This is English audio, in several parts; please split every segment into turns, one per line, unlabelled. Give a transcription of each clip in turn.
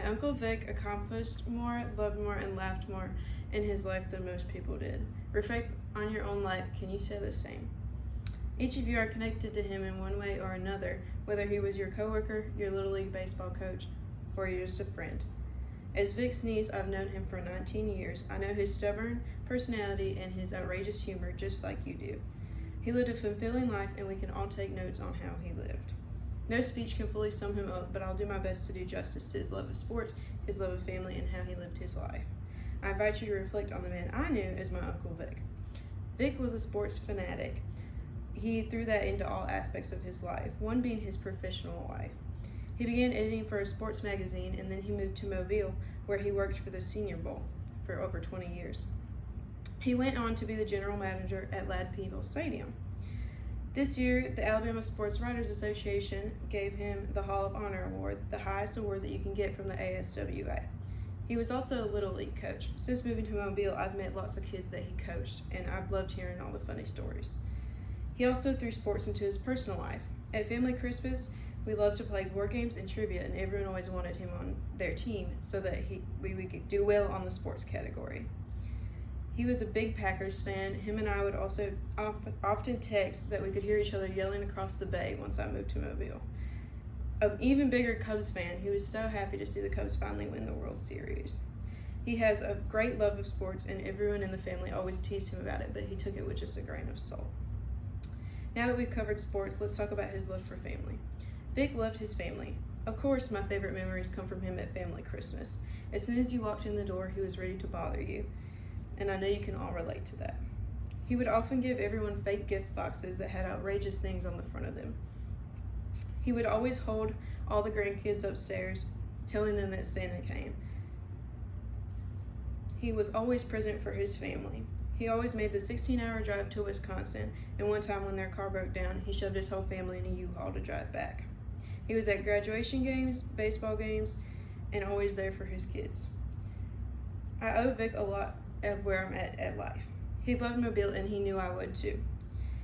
My Uncle Vic accomplished more, loved more, and laughed more in his life than most people did. Reflect on your own life. Can you say the same? Each of you are connected to him in one way or another, whether he was your coworker, your Little League baseball coach, or you're just a friend. As Vic's niece, I've known him for 19 years. I know his stubborn personality and his outrageous humor just like you do. He lived a fulfilling life, and we can all take notes on how he lived. No speech can fully sum him up, but I'll do my best to do justice to his love of sports, his love of family, and how he lived his life. I invite you to reflect on the man I knew as my Uncle Vic. Vic was a sports fanatic. He threw that into all aspects of his life, one being his professional life. He began editing for a sports magazine, and then he moved to Mobile, where he worked for the Senior Bowl for over 20 years. He went on to be the general manager at Ladd-Peebles Stadium. This year, the Alabama Sports Writers Association gave him the Hall of Honor Award, the highest award that you can get from the ASWA. He was also a Little League coach. Since moving to Mobile, I've met lots of kids that he coached, and I've loved hearing all the funny stories. He also threw sports into his personal life. At family Christmas, we loved to play board games and trivia, and everyone always wanted him on their team so that we could do well on the sports category. He was a big Packers fan. Him and I would also often text that we could hear each other yelling across the bay once I moved to Mobile. An even bigger Cubs fan, he was so happy to see the Cubs finally win the World Series. He has a great love of sports, and everyone in the family always teased him about it, but he took it with just a grain of salt. Now that we've covered sports, let's talk about his love for family. Vic loved his family. Of course, my favorite memories come from him at family Christmas. As soon as you walked in the door, he was ready to bother you, and I know you can all relate to that. He would often give everyone fake gift boxes that had outrageous things on the front of them. He would always hold all the grandkids upstairs, telling them that Santa came. He was always present for his family. He always made the 16-hour drive to Wisconsin, and one time when their car broke down, he shoved his whole family in a U-Haul to drive back. He was at graduation games, baseball games, and always there for his kids. I owe Vic a lot of where I'm at life. He loved Mobile, and he knew I would too.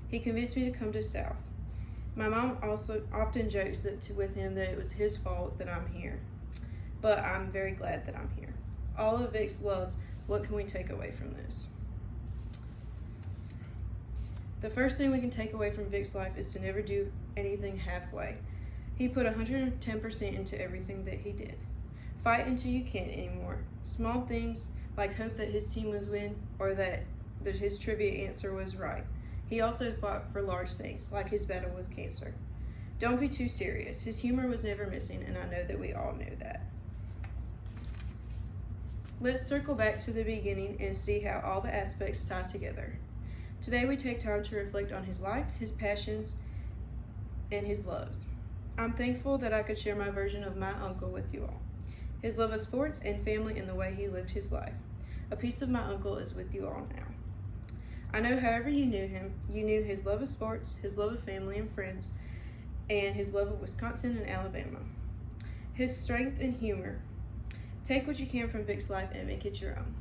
He convinced me to come to South. My mom also often jokes with him that it was his fault that I'm here, but I'm very glad that I'm here. All of Vic's loves, what can we take away from this? The first thing we can take away from Vic's life is to never do anything halfway. He put 110% into everything that he did. Fight until you can't anymore. Small things like hope that his team would win or that his trivia answer was right. He also fought for large things, like his battle with cancer. Don't be too serious. His humor was never missing, and I know that we all knew that. Let's circle back to the beginning and see how all the aspects tie together. Today we take time to reflect on his life, his passions, and his loves. I'm thankful that I could share my version of my uncle with you all. His love of sports and family and the way he lived his life. A piece of my uncle is with you all now. I know however you knew him, you knew his love of sports, his love of family and friends, and his love of Wisconsin and Alabama. His strength and humor. Take what you can from Vic's life and make it your own.